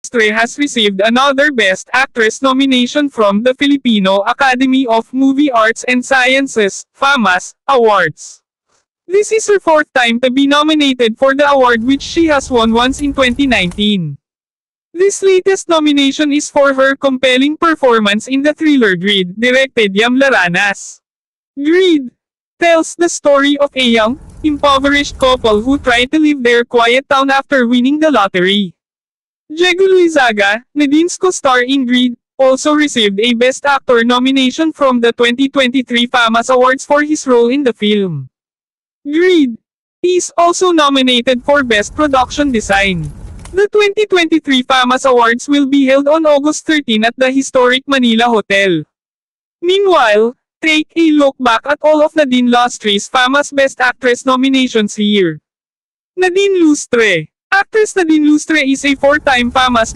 Lustre has received another Best Actress nomination from the Filipino Academy of Movie Arts and Sciences, FAMAS, Awards. This is her fourth time to be nominated for the award, which she has won once in 2019. This latest nomination is for her compelling performance in the thriller Greed, directed Yam Laranas. Greed tells the story of a young, impoverished couple who try to leave their quiet town after winning the lottery. Diego Luizaga, Nadine's co-star in Greed, also received a Best Actor nomination from the 2023 FAMAS Awards for his role in the film. Greed is also nominated for Best Production Design. The 2023 FAMAS Awards will be held on August 13 at the historic Manila Hotel. Meanwhile, take a look back at all of Nadine Lustre's FAMAS Best Actress nominations here. Nadine Lustre. Actress Nadine Lustre is a four-time FAMAS